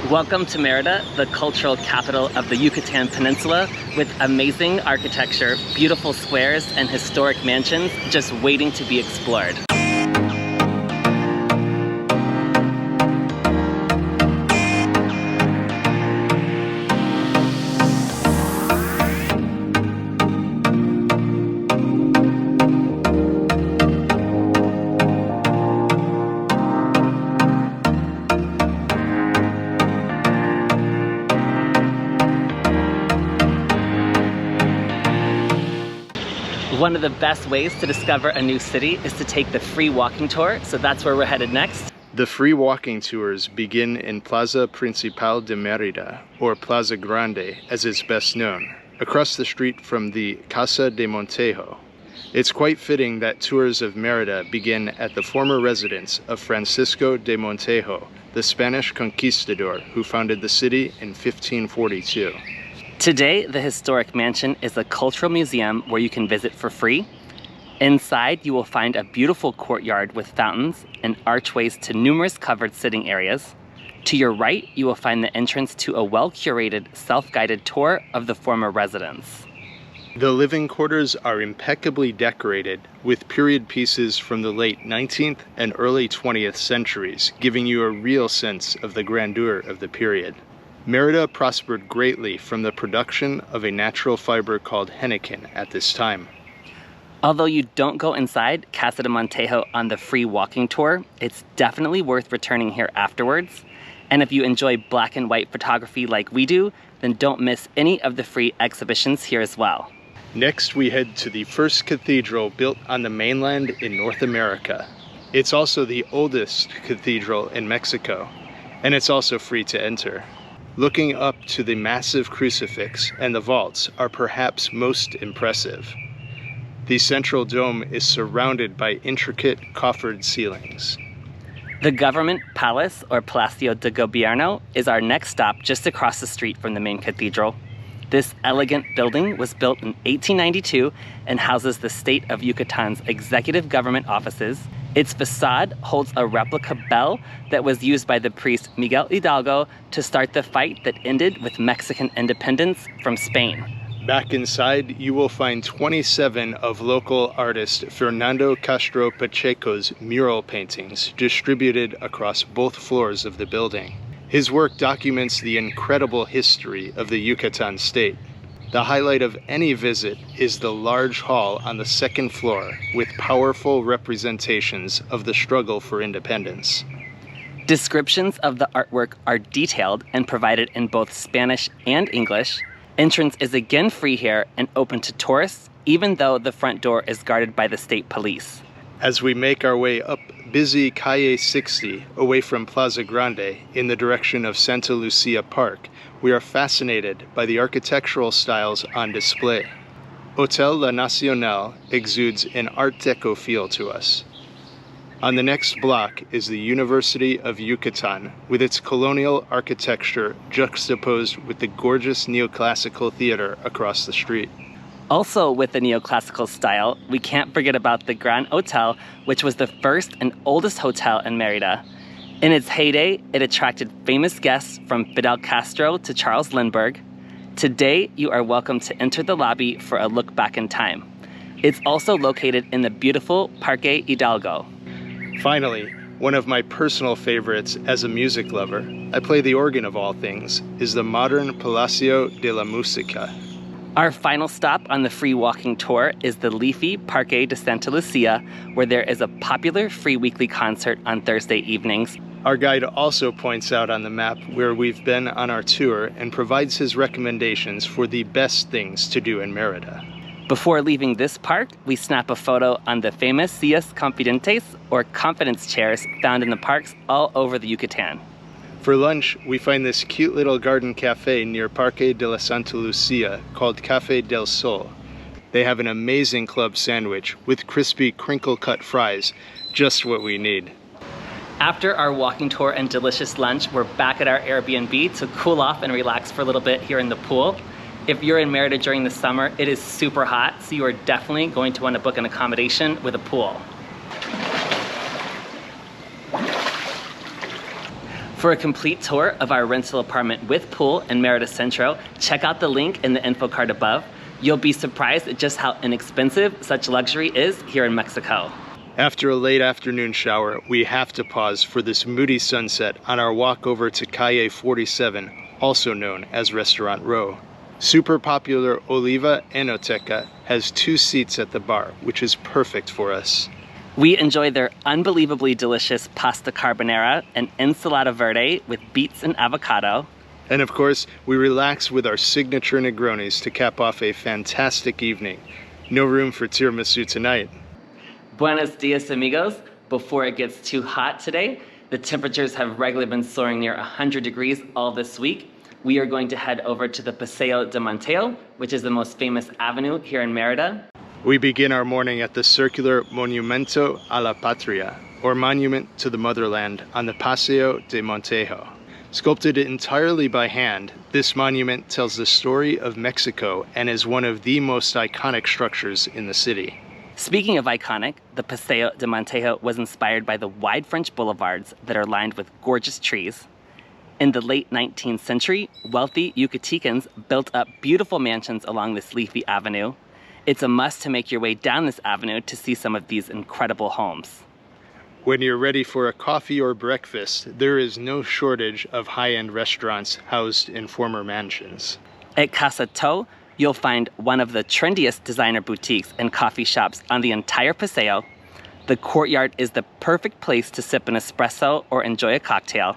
Welcome to Merida, the cultural capital of the Yucatan Peninsula, with amazing architecture, beautiful squares, and historic mansions just waiting to be explored. One of the best ways to discover a new city is to take the free walking tour, so that's where we're headed next. The free walking tours begin in Plaza Principal de Merida, or Plaza Grande as it's best known, across the street from the Casa de Montejo. It's quite fitting that tours of Merida begin at the former residence of Francisco de Montejo, the Spanish conquistador who founded the city in 1542. Today, the historic mansion is a cultural museum where you can visit for free. Inside, you will find a beautiful courtyard with fountains and archways to numerous covered sitting areas. To your right, you will find the entrance to a well-curated, self-guided tour of the former residence. The living quarters are impeccably decorated with period pieces from the late 19th and early 20th centuries, giving you a real sense of the grandeur of the period. Merida prospered greatly from the production of a natural fiber called henequen at this time. Although you don't go inside Casa de Montejo on the free walking tour, it's definitely worth returning here afterwards. And if you enjoy black and white photography like we do, then don't miss any of the free exhibitions here as well. Next, we head to the first cathedral built on the mainland in North America. It's also the oldest cathedral in Mexico, and it's also free to enter. Looking up to the massive crucifix and the vaults are perhaps most impressive. The central dome is surrounded by intricate coffered ceilings. The government palace, or Palacio de Gobierno, is our next stop just across the street from the main cathedral. This elegant building was built in 1892 and houses the state of Yucatan's executive government offices. Its facade holds a replica bell that was used by the priest Miguel Hidalgo to start the fight that ended with Mexican independence from Spain. Back inside, you will find 27 of local artist Fernando Castro Pacheco's mural paintings distributed across both floors of the building. His work documents the incredible history of the Yucatan state. The highlight of any visit is the large hall on the second floor with powerful representations of the struggle for independence. Descriptions of the artwork are detailed and provided in both Spanish and English. Entrance is again free here and open to tourists, even though the front door is guarded by the state police. As we make our way up busy Calle 60 away from Plaza Grande in the direction of Santa Lucia Park, we are fascinated by the architectural styles on display. Hotel La Nacional exudes an Art Deco feel to us. On the next block is the University of Yucatan, with its colonial architecture juxtaposed with the gorgeous neoclassical theater across the street. Also with the neoclassical style, we can't forget about the Gran Hotel, which was the first and oldest hotel in Merida. In its heyday, it attracted famous guests from Fidel Castro to Charles Lindbergh. Today, you are welcome to enter the lobby for a look back in time. It's also located in the beautiful Parque Hidalgo. Finally, one of my personal favorites as a music lover, I play the organ of all things, is the modern Palacio de la Música. Our final stop on the free walking tour is the leafy Parque de Santa Lucia, where there is a popular free weekly concert on Thursday evenings. Our guide also points out on the map where we've been on our tour and provides his recommendations for the best things to do in Merida. Before leaving this park, we snap a photo on the famous sillas confidentes, or confidence chairs, found in the parks all over the Yucatan. For lunch, we find this cute little garden cafe near Parque de la Santa Lucia called Café del Sol. They have an amazing club sandwich with crispy crinkle-cut fries, just what we need. After our walking tour and delicious lunch, we're back at our Airbnb to cool off and relax for a little bit here in the pool. If you're in Merida during the summer, it is super hot, so you are definitely going to want to book an accommodation with a pool. For a complete tour of our rental apartment with pool in Merida Centro, check out the link in the info card above. You'll be surprised at just how inexpensive such luxury is here in Mexico. After a late afternoon shower, we have to pause for this moody sunset on our walk over to Calle 47, also known as Restaurant Row. Super popular Oliva Enoteca has 2 seats at the bar, which is perfect for us. We enjoy their unbelievably delicious pasta carbonara and ensalada verde with beets and avocado. And of course, we relax with our signature Negronis to cap off a fantastic evening. No room for tiramisu tonight. Buenos dias, amigos. Before it gets too hot today, the temperatures have regularly been soaring near 100 degrees all this week. We are going to head over to the Paseo de Monteo, which is the most famous avenue here in Merida. We begin our morning at the circular Monumento a la Patria, or Monument to the Motherland, on the Paseo de Montejo. Sculpted entirely by hand, this monument tells the story of Mexico and is one of the most iconic structures in the city. Speaking of iconic, the Paseo de Montejo was inspired by the wide French boulevards that are lined with gorgeous trees. In the late 19th century, wealthy Yucatecans built up beautiful mansions along this leafy avenue. It's a must to make your way down this avenue to see some of these incredible homes. When you're ready for a coffee or breakfast, there is no shortage of high-end restaurants housed in former mansions. At Casa To, you'll find one of the trendiest designer boutiques and coffee shops on the entire Paseo. The courtyard is the perfect place to sip an espresso or enjoy a cocktail.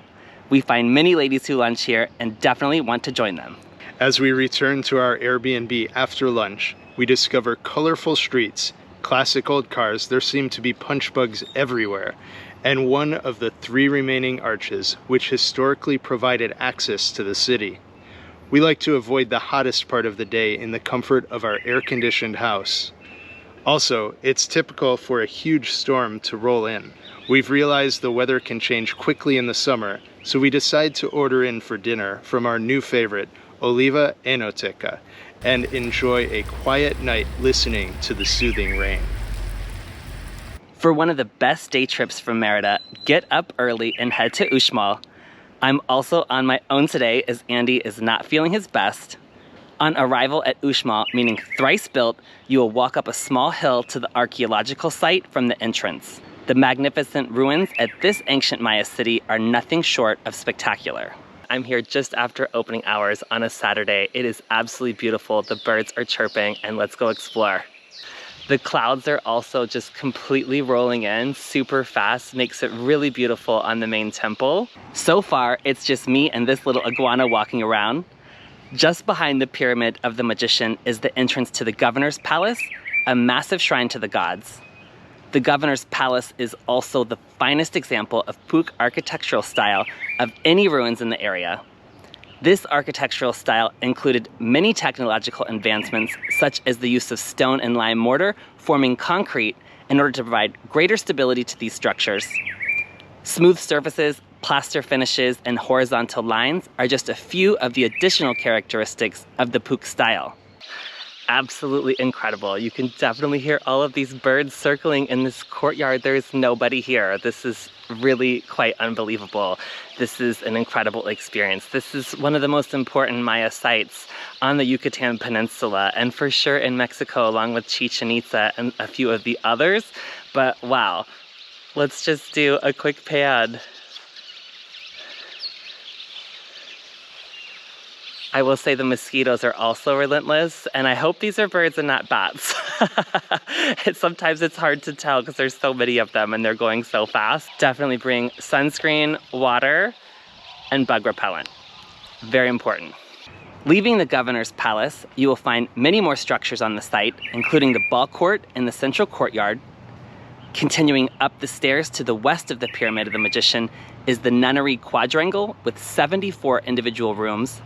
We find many ladies who lunch here and definitely want to join them. As we return to our Airbnb after lunch, we discover colorful streets, classic old cars, there seem to be punch bugs everywhere, and one of the 3 remaining arches which historically provided access to the city. We like to avoid the hottest part of the day in the comfort of our air-conditioned house. Also, it's typical for a huge storm to roll in. We've realized the weather can change quickly in the summer, so we decide to order in for dinner from our new favorite, Oliva Enoteca, and enjoy a quiet night listening to the soothing rain. For one of the best day trips from Merida, get up early and head to Uxmal. I'm also on my own today as Andy is not feeling his best. On arrival at Uxmal, meaning thrice built, you will walk up a small hill to the archaeological site from the entrance. The magnificent ruins at this ancient Maya city are nothing short of spectacular. I'm here just after opening hours on a Saturday. It is absolutely beautiful. The birds are chirping, and let's go explore. The clouds are also just completely rolling in super fast, makes it really beautiful on the main temple. So far, it's just me and this little iguana walking around. Just behind the Pyramid of the Magician is the entrance to the Governor's Palace, a massive shrine to the gods. The Governor's Palace is also the finest example of Puuc architectural style of any ruins in the area. This architectural style included many technological advancements, such as the use of stone and lime mortar forming concrete in order to provide greater stability to these structures. Smooth surfaces, plaster finishes, and horizontal lines are just a few of the additional characteristics of the Puuc style. Absolutely incredible. You can definitely hear all of these birds circling in this courtyard. There's nobody here. This is really quite unbelievable. This is an incredible experience. This is one of the most important Maya sites on the Yucatan Peninsula, and for sure in Mexico, along with Chichen Itza and a few of the others. But wow, let's just do a quick pan. I will say the mosquitoes are also relentless, and I hope these are birds and not bats. Sometimes it's hard to tell because there's so many of them and they're going so fast. Definitely bring sunscreen, water, and bug repellent. Very important. Leaving the Governor's Palace, you will find many more structures on the site, including the ball court and the central courtyard. Continuing up the stairs to the west of the Pyramid of the Magician is the Nunnery Quadrangle with 74 individual rooms.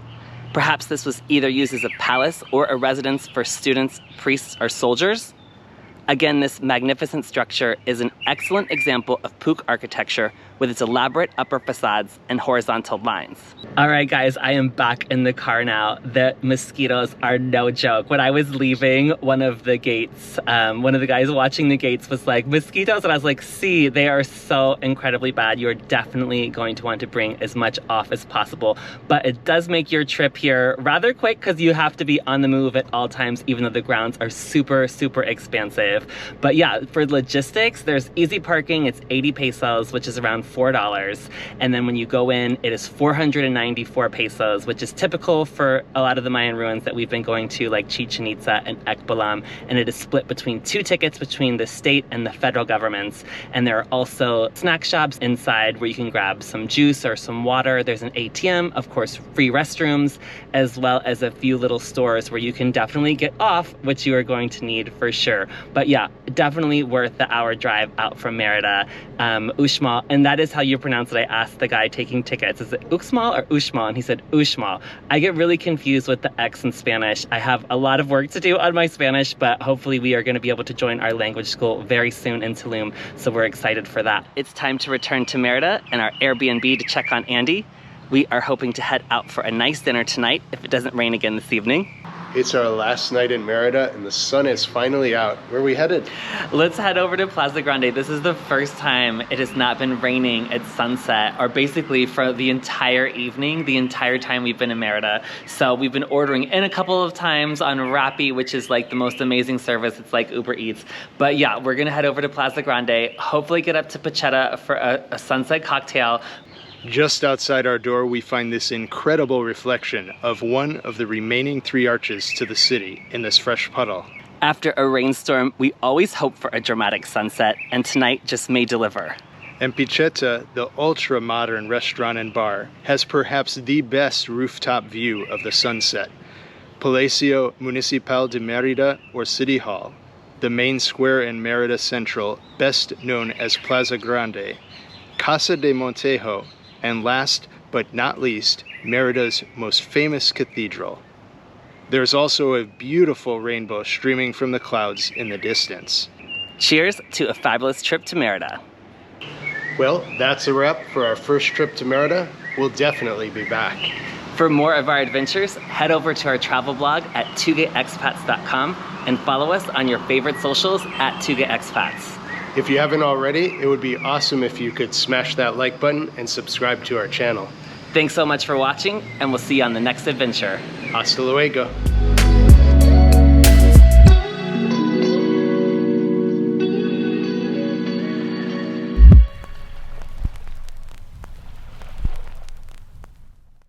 Perhaps this was either used as a palace or a residence for students, priests, or soldiers. Again, this magnificent structure is an excellent example of Puuc architecture with its elaborate upper facades and horizontal lines. All right, guys, I am back in the car now. The mosquitoes are no joke. When I was leaving one of the gates, one of the guys watching the gates was like, mosquitoes, and I was like, see, they are so incredibly bad. You're definitely going to want to bring as much off as possible, but it does make your trip here rather quick because you have to be on the move at all times, even though the grounds are super, super expansive. But yeah, for logistics, there's easy parking. It's 80 pesos, which is around $4. And then when you go in, it is 494 pesos, which is typical for a lot of the Mayan ruins that we've been going to, like Chichen Itza and Ekbalam. And it is split between 2 tickets between the state and the federal governments. And there are also snack shops inside where you can grab some juice or some water. There's an ATM, of course, free restrooms, as well as a few little stores where you can definitely get off, which you are going to need for sure. But yeah, definitely worth the hour drive out from Merida, Uxmal, and that is how you pronounce it. I asked the guy taking tickets, is it Uxmal or Uxmal? And he said Uxmal. I get really confused with the X in Spanish. I have a lot of work to do on my Spanish, but hopefully we are going to be able to join our language school very soon in Tulum, so we're excited for that. It's time to return to Merida and our Airbnb to check on Andy. We are hoping to head out for a nice dinner tonight if it doesn't rain again this evening. It's our last night in Merida and the sun is finally out. Where are we headed? Let's head over to Plaza Grande. This is the first time it has not been raining at sunset, or basically for the entire evening, the entire time we've been in Merida. So we've been ordering in a couple of times on Rappi, which is like the most amazing service. It's like Uber Eats. But yeah, we're gonna head over to Plaza Grande, hopefully get up to Pacheta for a sunset cocktail. Just outside our door, we find this incredible reflection of one of the remaining 3 arches to the city in this fresh puddle. After a rainstorm, we always hope for a dramatic sunset, and tonight just may deliver. And Pacheta, the ultra-modern restaurant and bar, has perhaps the best rooftop view of the sunset. Palacio Municipal de Merida, or City Hall, the main square in Merida Central, best known as Plaza Grande, Casa de Montejo, and last but not least, Merida's most famous cathedral. There's also a beautiful rainbow streaming from the clouds in the distance. Cheers to a fabulous trip to Merida. Well, that's a wrap for our first trip to Merida. We'll definitely be back. For more of our adventures, head over to our travel blog at tugeexpats.com and follow us on your favorite socials at tugeexpats. If you haven't already, it would be awesome if you could smash that like button and subscribe to our channel. Thanks so much for watching, and we'll see you on the next adventure. Hasta luego.